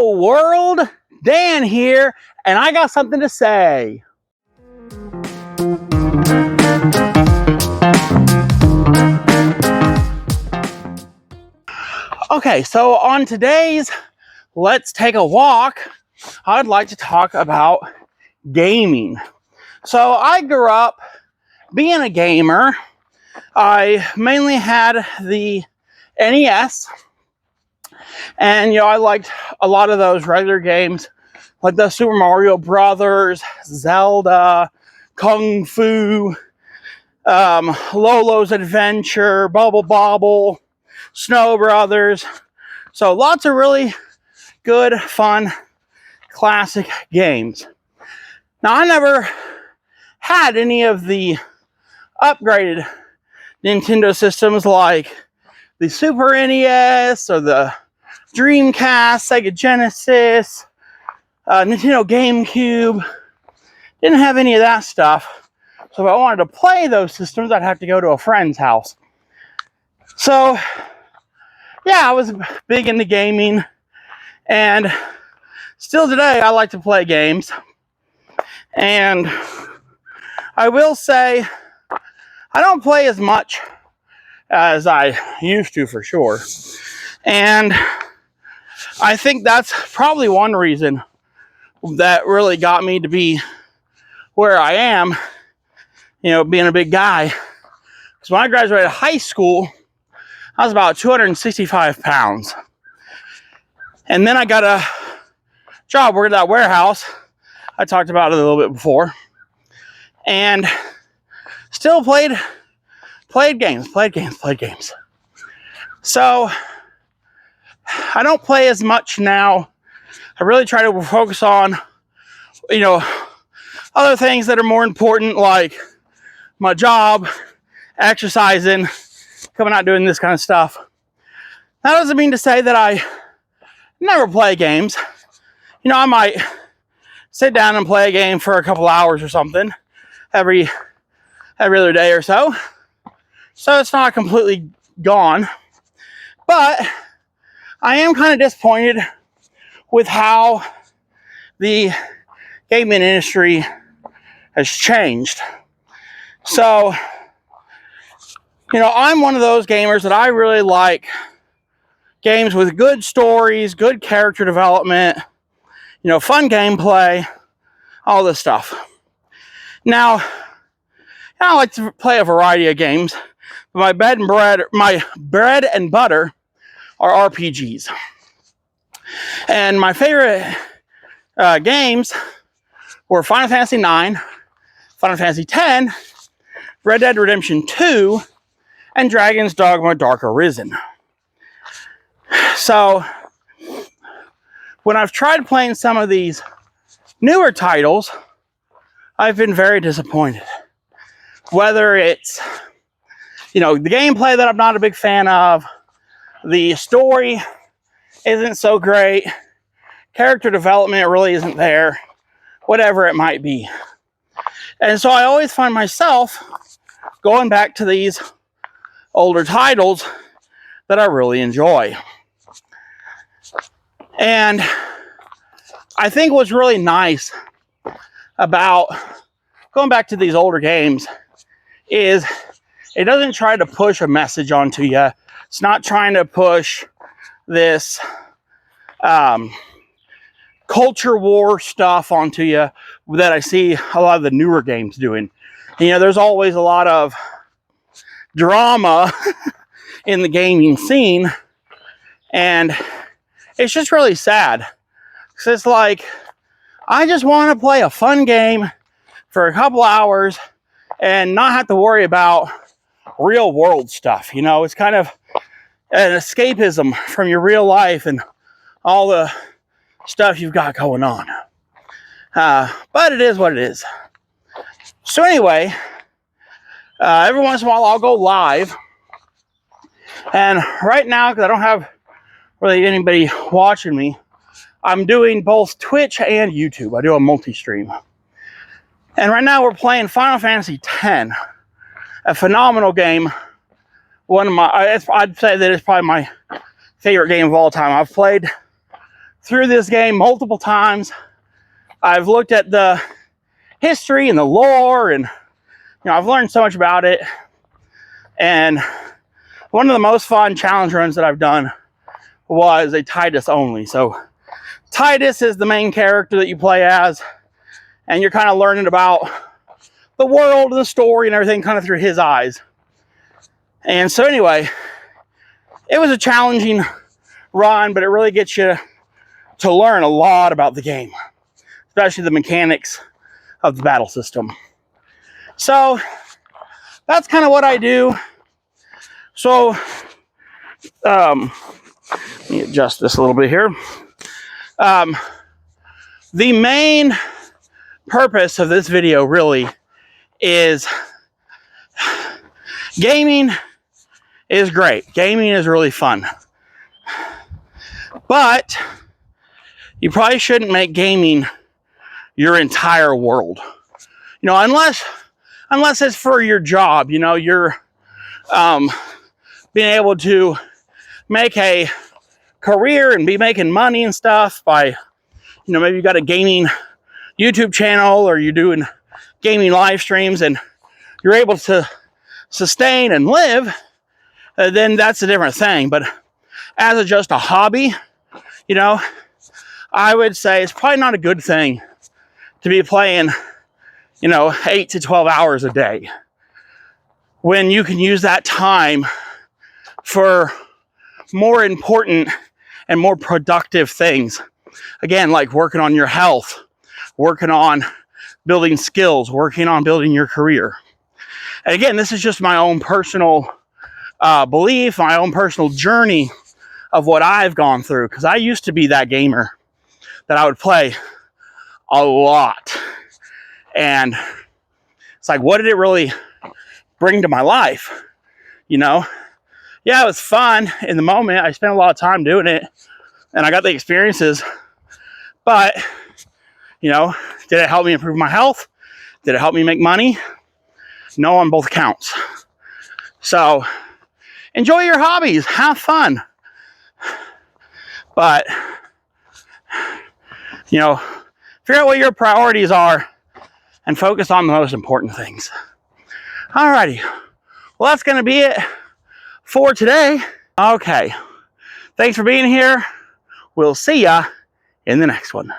Hello world, Dan here, and I got something to say. Okay, so on today's Let's Take a Walk, I'd like to talk about gaming. So I grew up being a gamer. I mainly had the NES, and I liked a lot of those regular games like the Super Mario Brothers, Zelda, Kung Fu, Lolo's Adventure, Bubble Bobble, Snow Brothers. So lots of really good, fun, classic games. Now, I never had any of the upgraded Nintendo systems like the Super NES or the Dreamcast, Sega Genesis, Nintendo GameCube. Didn't have any of that stuff. So if I wanted to play those systems, I'd have to go to a friend's house. So, yeah, I was big into gaming. And still today, I like to play games. And I will say, I don't play as much as I used to, for sure. And I think that's probably one reason that really got me to be where I am, being a big guy. Because when I graduated high school, I was about 265 pounds. And then I got a job working at that warehouse. I talked about it a little bit before. And still played games. So I don't play as much now. I really try to focus on, other things that are more important, like my job, exercising, coming out doing this kind of stuff. That doesn't mean to say that I never play games. I might sit down and play a game for a couple hours or something every other day or so. So it's not completely gone. But I am kind of disappointed with how the gaming industry has changed. So, I'm one of those gamers that I really like games with good stories, good character development, fun gameplay, all this stuff. Now, I like to play a variety of games, but my bread and butter are RPGs. And my favorite games were Final Fantasy IX, Final Fantasy X, Red Dead Redemption 2, and Dragon's Dogma Dark Arisen. So, when I've tried playing some of these newer titles, I've been very disappointed. Whether it's, the gameplay that I'm not a big fan of, the story isn't so great, character development really isn't there, whatever it might be. And so I always find myself going back to these older titles that I really enjoy. And I think what's really nice about going back to these older games is it doesn't try to push a message onto you. It's not trying to push this culture war stuff onto you that I see a lot of the newer games doing. There's always a lot of drama in the gaming scene, and it's just really sad. Because it's like, I just want to play a fun game for a couple hours and not have to worry about real world stuff. It's kind of an escapism from your real life and all the stuff you've got going on. But it is what it is. So anyway, every once in a while I'll go live. And right now, because I don't have really anybody watching me, I'm doing both Twitch and YouTube. I do a multi-stream. And right now we're playing Final Fantasy X, a phenomenal game. I'd say that it's probably my favorite game of all time. I've played through this game multiple times. I've looked at the history and the lore, and I've learned so much about it. And one of the most fun challenge runs that I've done was a Tidus only. So Tidus is the main character that you play as, and you're kind of learning about the world, the story, and everything kind of through his eyes. And so anyway, it was a challenging run, but it really gets you to learn a lot about the game, especially the mechanics of the battle system. So that's kind of what I do. So let me adjust this a little bit here. The main purpose of this video really is gaming is great. Gaming is really fun. But you probably shouldn't make gaming your entire world. Unless it's for your job, you're being able to make a career and be making money and stuff by, maybe you got a gaming YouTube channel, or you're doing gaming live streams and you're able to sustain and live, then that's a different thing. But as just a hobby, I would say it's probably not a good thing to be playing, 8 to 12 hours a day, when you can use that time for more important and more productive things. Again, like working on your health, working on building skills, working on building your career. And again, this is just my own personal belief, my own personal journey of what I've gone through, because I used to be that gamer that I would play a lot. And it's like, what did it really bring to my life? Yeah, it was fun in the moment. I spent a lot of time doing it and I got the experiences. But, did it help me improve my health? Did it help me make money? No, on both counts. So enjoy your hobbies, have fun. But, figure out what your priorities are and focus on the most important things. Alrighty. Well, that's going to be it for today. Okay. Thanks for being here. We'll see ya in the next one.